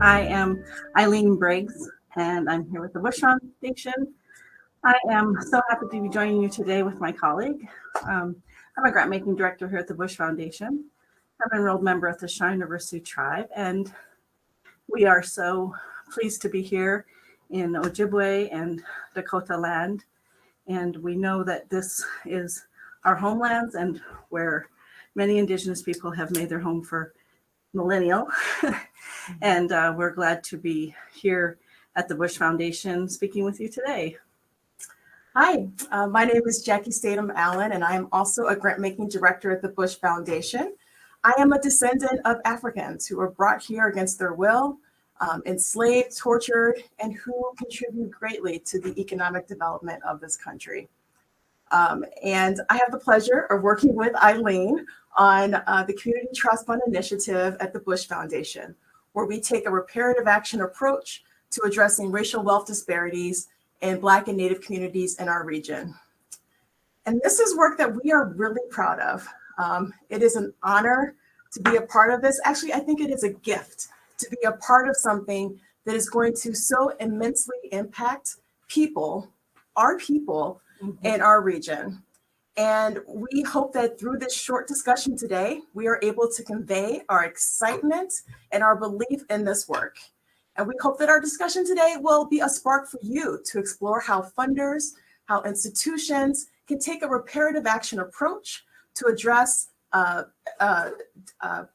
I am Eileen Briggs, and I'm here with the Bush Foundation. I am so happy to be joining you today with my colleague. I'm a grant making director here at the Bush Foundation. I'm an enrolled member at the Shawnee University Tribe, and we are so pleased to be here in Ojibwe and Dakota land. And we know that this is our homelands and where many Indigenous people have made their home for millennial. And we're glad to be here at the Bush Foundation speaking with you today. Hi, my name is Jackie Statham Allen, and I am also a grant-making director at the Bush Foundation. I am a descendant of Africans who were brought here against their will, enslaved, tortured, and who contribute greatly to the economic development of this country. And I have the pleasure of working with Eileen on the Community Trust Fund Initiative at the Bush Foundation, where we take a reparative action approach to addressing racial wealth disparities in Black and Native communities in our region. And this is work that we are really proud of. It is an honor to be a part of this. Actually, I think it is a gift to be a part of something that is going to so immensely impact people, our people, in our region. And we hope that through this short discussion today, we are able to convey our excitement and our belief in this work. And we hope that our discussion today will be a spark for you to explore how funders, how institutions can take a reparative action approach to address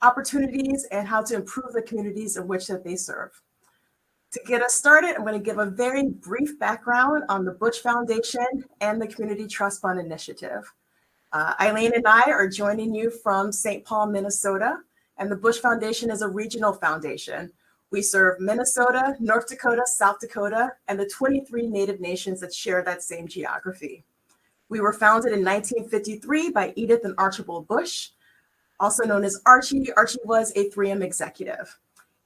opportunities and how to improve the communities in which that they serve. To get us started, I'm going to give a very brief background on the Bush Foundation and the Community Trust Fund Initiative. Eileen and I are joining you from St. Paul, Minnesota, and the Bush Foundation is a regional foundation. We serve Minnesota, North Dakota, South Dakota, and the 23 Native nations that share that same geography. We were founded in 1953 by Edith and Archibald Bush, also known as Archie. Archie was a 3M executive.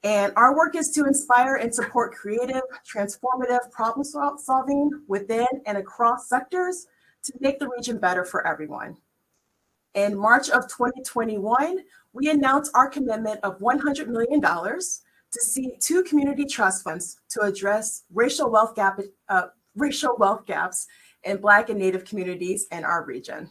And our work is to inspire and support creative, transformative problem solving within and across sectors to make the region better for everyone. In March of 2021, we announced our commitment of $100 million to seed 2 community trust funds to address racial wealth gaps in Black and Native communities in our region.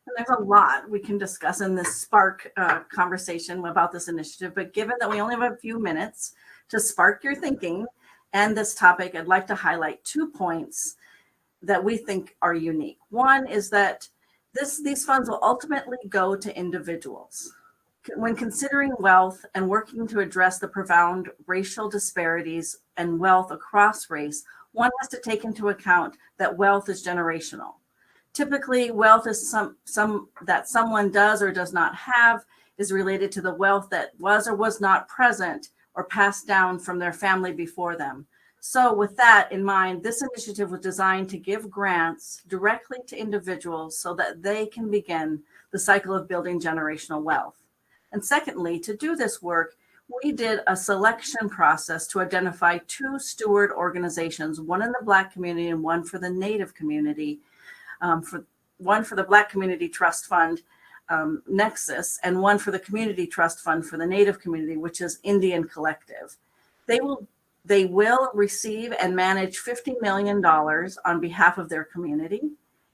And there's a lot we can discuss in this spark conversation about this initiative, but given that we only have a few minutes to spark your thinking and this topic, I'd like to highlight 2 points that we think are unique. One is that these funds will ultimately go to individuals. When considering wealth and working to address the profound racial disparities and wealth across race, one has to take into account that wealth is generational. Typically, wealth is some that someone does or does not have is related to the wealth that was or was not present or passed down from their family before them. So with that in mind, this initiative was designed to give grants directly to individuals so that they can begin the cycle of building generational wealth. And secondly, to do this work, we did a selection process to identify 2 steward organizations, one in the Black community and one for the Native community, one for the Black Community Trust Fund, Nexus, and one for the Community Trust Fund for the Native community, which is Indian Collective. They will receive and manage $50 million on behalf of their community,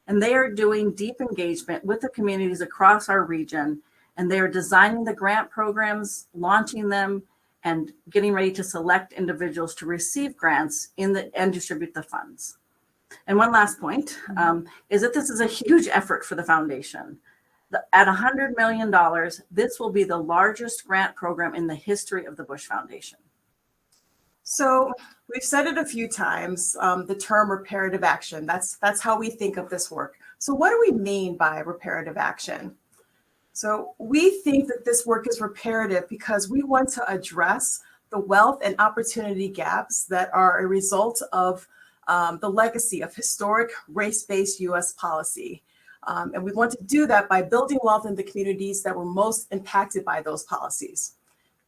and they are doing deep engagement with the communities across our region. And they are designing the grant programs, launching them, and getting ready to select individuals to receive grants and distribute the funds. And one last point is that this is a huge effort for the foundation. At $100 million, this will be the largest grant program in the history of the Bush Foundation. So we've said it a few times, the term reparative action. That's how we think of this work. So what do we mean by reparative action? So we think that this work is reparative because we want to address the wealth and opportunity gaps that are a result of the legacy of historic race-based U.S. policy. And we want to do that by building wealth in the communities that were most impacted by those policies.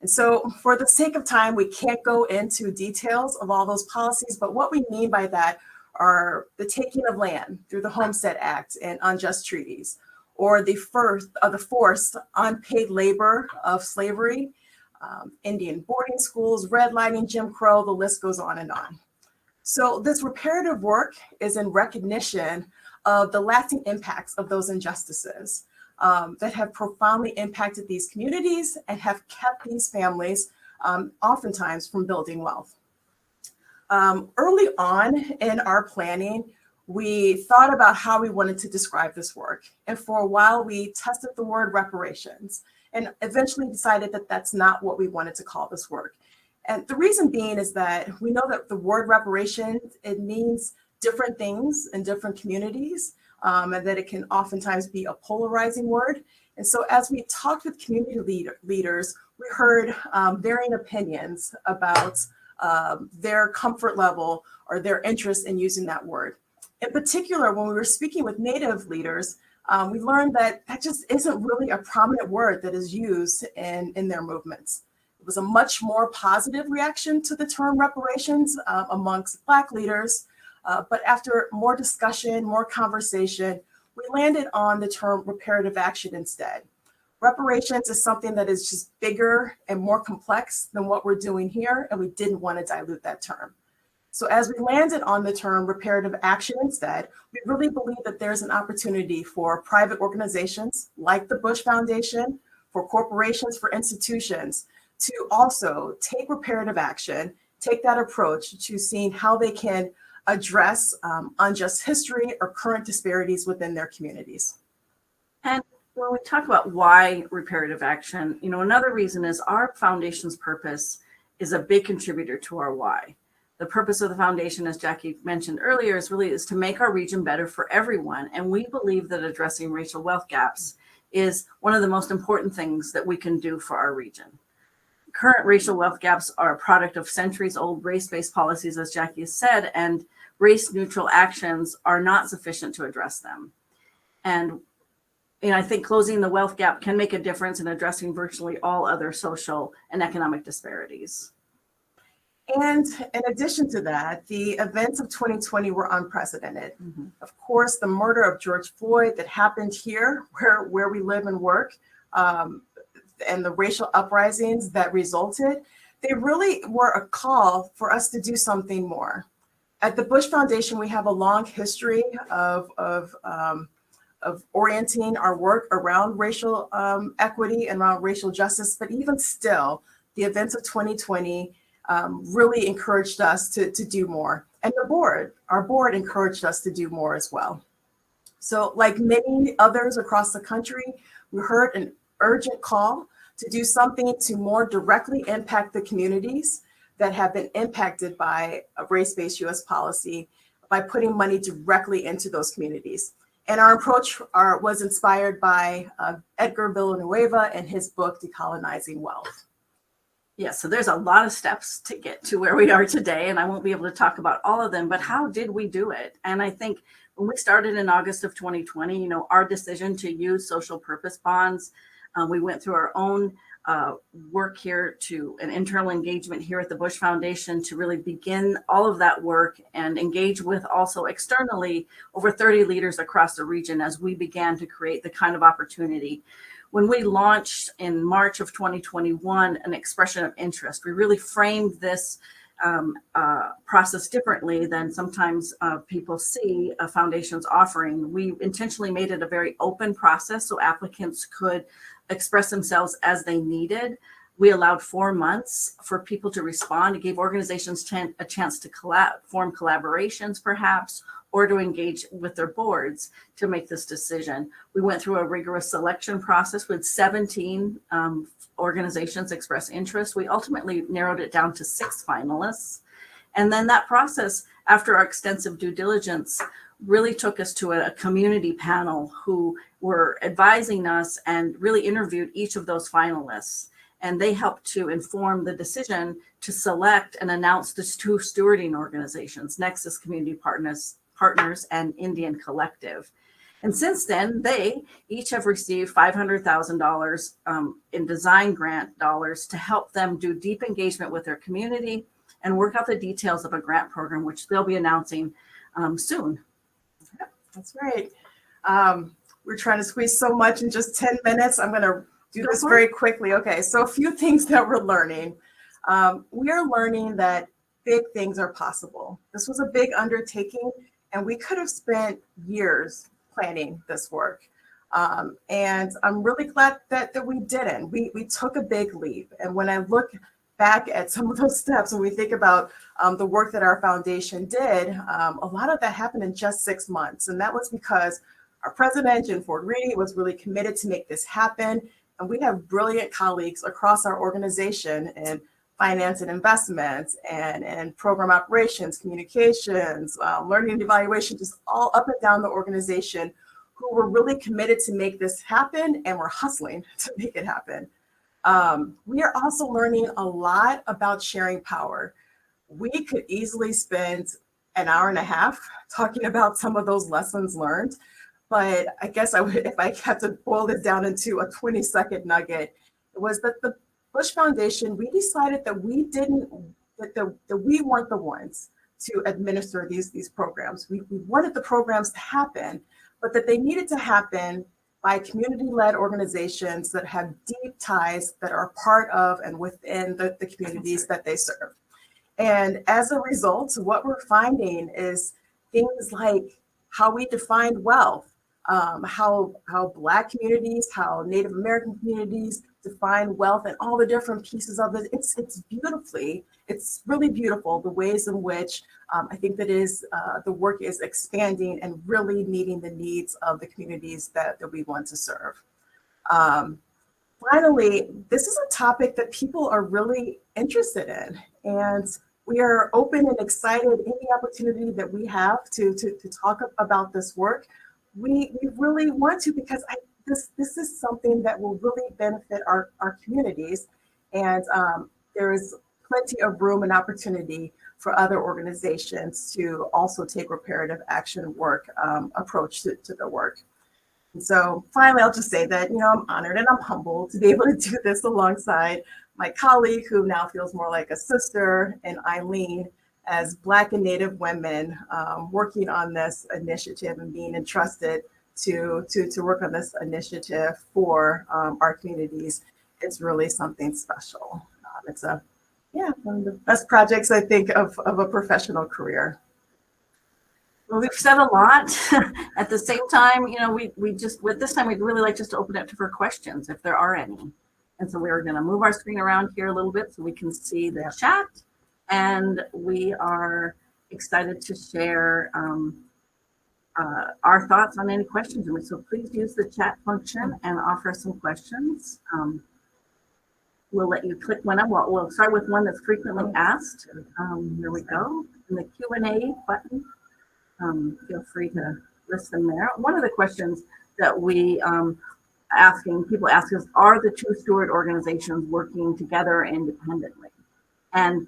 And so for the sake of time, we can't go into details of all those policies, but what we mean by that are the taking of land through the Homestead Act and unjust treaties, or the forced unpaid labor of slavery, Indian boarding schools, redlining, Jim Crow, the list goes on and on. So this reparative work is in recognition of the lasting impacts of those injustices that have profoundly impacted these communities and have kept these families oftentimes from building wealth. Early on in our planning, we thought about how we wanted to describe this work. And for a while, we tested the word reparations and eventually decided that that's not what we wanted to call this work. And the reason being is that we know that the word reparations, it means different things in different communities, and that it can oftentimes be a polarizing word. And so as we talked with community leaders, we heard varying opinions about their comfort level or their interest in using that word. In particular, when we were speaking with Native leaders, we learned that that just isn't really a prominent word that is used in their movements. It was a much more positive reaction to the term reparations amongst Black leaders. But after more discussion, more conversation, we landed on the term reparative action instead. Reparations is something that is just bigger and more complex than what we're doing here, and we didn't want to dilute that term. So as we landed on the term reparative action instead, we really believe that there's an opportunity for private organizations like the Bush Foundation, for corporations, for institutions, to also take reparative action, take that approach to seeing how they can address unjust history or current disparities within their communities. And when we talk about why reparative action, another reason is our foundation's purpose is a big contributor to our why. The purpose of the foundation, as Jackie mentioned earlier, is to make our region better for everyone. And we believe that addressing racial wealth gaps is one of the most important things that we can do for our region. Current racial wealth gaps are a product of centuries-old race-based policies, as Jackie has said, and race-neutral actions are not sufficient to address them. And I think closing the wealth gap can make a difference in addressing virtually all other social and economic disparities. And in addition to that, the events of 2020 were unprecedented. Mm-hmm. Of course, the murder of George Floyd that happened here, where we live and work, and the racial uprisings that resulted, they really were a call for us to do something more. At the Bush Foundation, we have a long history of orienting our work around racial equity and around racial justice, but even still, the events of 2020 really encouraged us to do more. And our board encouraged us to do more as well. So like many others across the country, we heard an urgent call to do something to more directly impact the communities that have been impacted by a race-based US policy by putting money directly into those communities. And our approach was inspired by Edgar Villanueva and his book, Decolonizing Wealth. Yeah, so there's a lot of steps to get to where we are today, and I won't be able to talk about all of them, but how did we do it? And I think when we started in August of 2020, our decision to use social purpose bonds, we went through our own work here to an internal engagement here at the Bush Foundation to really begin all of that work and engage with also externally over 30 leaders across the region as we began to create the kind of opportunity. When we launched in March of 2021, an expression of interest, we really framed this process differently than sometimes people see a foundation's offering. We intentionally made it a very open process so applicants could express themselves as they needed. We allowed 4 months for people to respond. It gave organizations a chance to form collaborations, perhaps, or to engage with their boards to make this decision. We went through a rigorous selection process with 17 organizations express interest. We ultimately narrowed it down to 6 finalists. And then that process, after our extensive due diligence, really took us to a community panel who were advising us and really interviewed each of those finalists. And they helped to inform the decision to select and announce the 2 stewarding organizations, Nexus Community Partners and Indian Collective. And since then, they each have received $500,000 in design grant dollars to help them do deep engagement with their community and work out the details of a grant program, which they'll be announcing soon. Yep, that's right. We're trying to squeeze so much in just 10 minutes. I'm going to do this very quickly. Okay, so a few things that we're learning. We are learning that big things are possible. This was a big undertaking, and we could have spent years planning this work. And I'm really glad that we didn't. We took a big leap. And when I look back at some of those steps, when we think about the work that our foundation did, a lot of that happened in just 6 months. And that was because our president, Jen Ford Reedy, was really committed to make this happen. And we have brilliant colleagues across our organization in finance and investments and program operations, communications, learning and evaluation, just all up and down the organization who were really committed to make this happen and were hustling to make it happen. We are also learning a lot about sharing power. We could easily spend an hour and a half talking about some of those lessons learned, but I guess I would, if I had to boil this down into a 20-second nugget, it was that the Bush Foundation, we decided that we weren't the ones to administer these programs. We wanted the programs to happen, but that they needed to happen by community-led organizations that have deep ties, that are part of and within the communities that they serve. And as a result, what we're finding is things like how we define wealth, how Black communities, how Native American communities define wealth, and all the different pieces of it. It's really beautiful, the ways in which I think that the work is expanding and really meeting the needs of the communities that we want to serve. Finally, this is a topic that people are really interested in, and we are open and excited any opportunity that we have to talk about this work. We really want to, because this is something that will really benefit our communities, and there is plenty of room and opportunity for other organizations to also take reparative action work approach to their work. And so finally, I'll just say that, I'm honored and I'm humbled to be able to do this alongside my colleague, who now feels more like a sister, and Eileen, as Black and Native women working on this initiative and being entrusted to work on this initiative for our communities. It's really something special. It's one of the best projects, I think, of a professional career. Well, we've said a lot. At the same time, we just, with this time, we'd really like just to open it for questions, if there are any. And so we're going to move our screen around here a little bit so we can see the chat. And we are excited to share our thoughts on any questions. And so please use the chat function and offer some questions. We'll let you click one up. We'll start with one that's frequently asked. Here we go. In the Q&A button, feel free to list them there. One of the questions that we people ask us, are the two steward organizations working together independently? And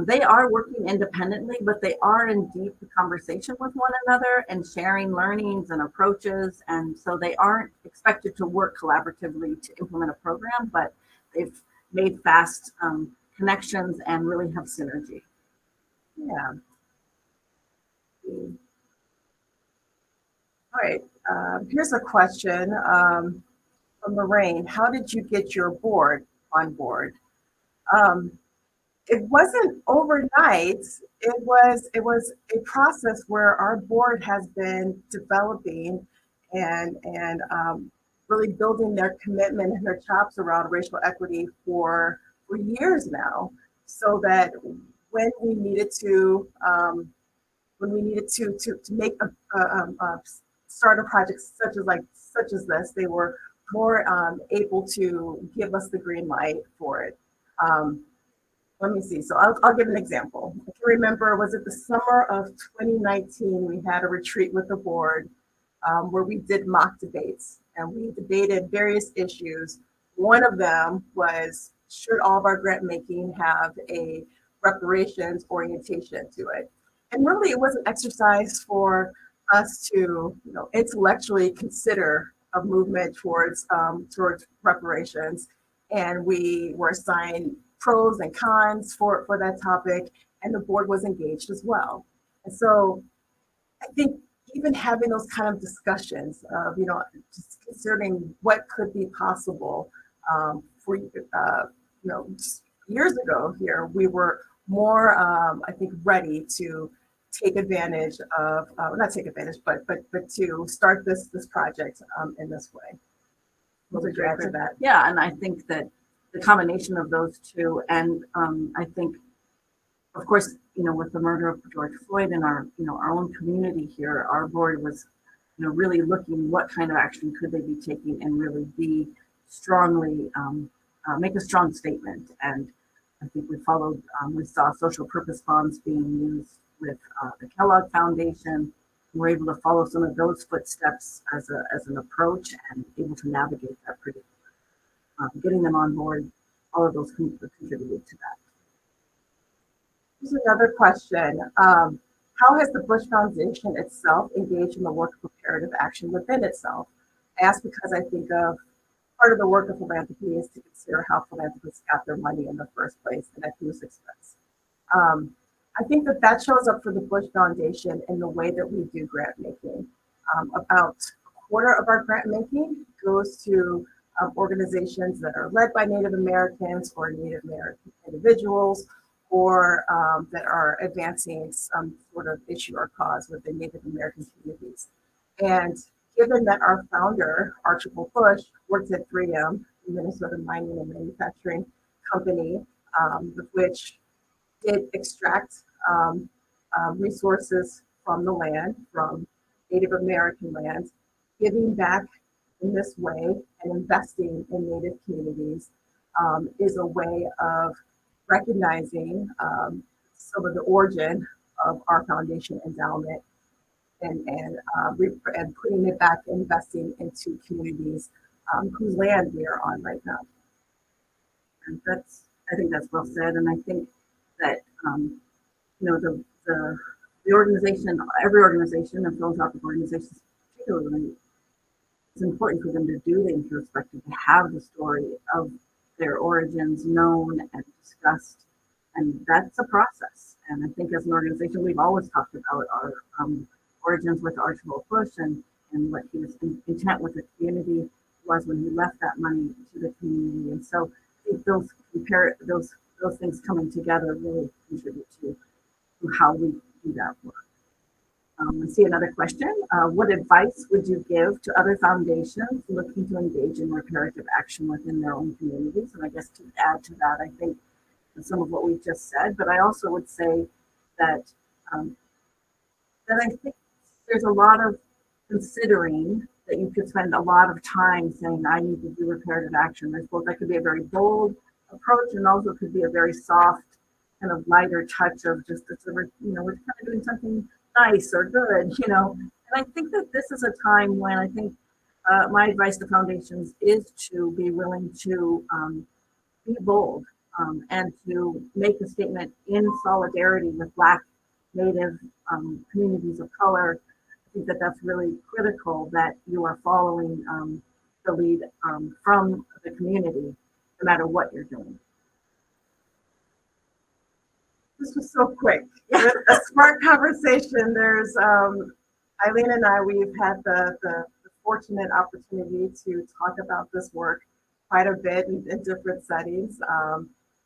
they are working independently, but they are in deep conversation with one another and sharing learnings and approaches. And so they aren't expected to work collaboratively to implement a program, but they've made fast connections and really have synergy. Yeah. All right, here's a question from Lorraine. How did you get your board on board? It wasn't overnight. It was a process where our board has been developing and really building their commitment and their chops around racial equity for years now, so that when we needed to make start a project such as this, they were more able to give us the green light for it. Let me see. So I'll give an example. If you remember, was it the summer of 2019, we had a retreat with the board where we did mock debates, and we debated various issues. One of them was, should all of our grant making have a reparations orientation to it? And really, it was an exercise for us to, intellectually consider a movement towards reparations. And we were assigned pros and cons for that topic, and the board was engaged as well. And so I think even having those kind of discussions of, just considering what could be possible Years ago here, we were more, I think, ready to take advantage of, not take advantage, but to start this project in this way. What would you add to that? Yeah, and I think that the combination of those two, and I think, of course, with the murder of George Floyd in our own community here, our board was, really looking what kind of action could they be taking and really be strongly, make a strong statement. And I think we saw social purpose bonds being used with the Kellogg Foundation. We were able to follow some of those footsteps as an approach and able to navigate that pretty, getting them on board. All of those contributed to that. Here's another question. How has the Bush Foundation itself engaged in the work of reparative action within itself? I ask because I think of part of the work of philanthropy is to consider how philanthropists got their money in the first place and at whose expense. I think that shows up for the Bush Foundation in the way that we do grant making. About a quarter of our grant making goes to organizations that are led by Native Americans or Native American individuals, or that are advancing some sort of issue or cause within Native American communities. And given that our founder, Archibald Bush, worked at 3M, the Minnesota Mining and Manufacturing Company, which did extract resources from the land, from Native American lands, giving back in this way and investing in Native communities is a way of recognizing some of the origin of our foundation endowment and putting it back, investing into communities whose land we are on right now. And I think that's well said. And I think that the organization, every organization, and philanthropic organizations particularly, it's important for them to do the introspective, to have the story of their origins known and discussed, and that's a process. And I think as an organization, we've always talked about our origins with Archibald Bush and what he was intent with the community was when he left that money to the community. And so I think those things coming together really contribute to how we do that work. I see another question. What advice would you give to other foundations looking to engage in reparative action within their own communities? And I guess to add to that, I think some of what we've just said, but I also would say that I think there's a lot of considering that you could spend a lot of time saying, I need to do reparative action. I suppose that could be a very bold approach, and also could be a very soft, kind of lighter touch of just, we're kind of doing something nice or good, And I think that this is a time when I think my advice to foundations is to be willing to be bold and to make a statement in solidarity with Black, Native communities of color. I think that that's really critical, that you are following the lead from the community, no matter what you're doing. This was so quick. A smart conversation. There's Eileen and I, we've had the fortunate opportunity to talk about this work quite a bit in different settings.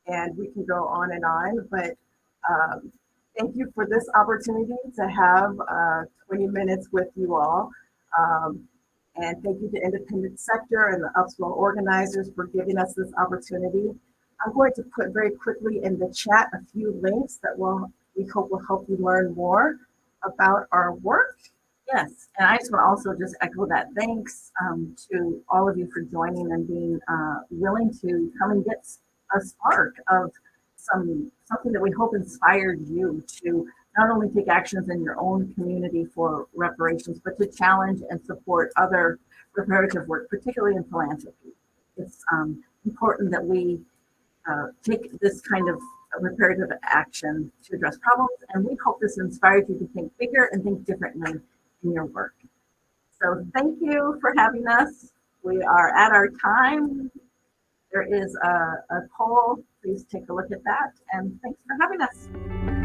And we can go on and on, but thank you for this opportunity to have 20 minutes with you all. And thank you to Independent Sector and the Upswell organizers for giving us this opportunity. I'm going to put very quickly in the chat a few links that we hope will help you learn more about our work. Yes, and I just want to also just echo that thanks to all of you for joining and being willing to come and get a spark of something that we hope inspired you to not only take actions in your own community for reparations, but to challenge and support other reparative work, particularly in philanthropy. It's important that we take this kind of reparative action to address problems, and we hope this inspires you to think bigger and think differently in your work. So thank you for having us. We are at our time. There is a poll. Please take a look at that, and thanks for having us.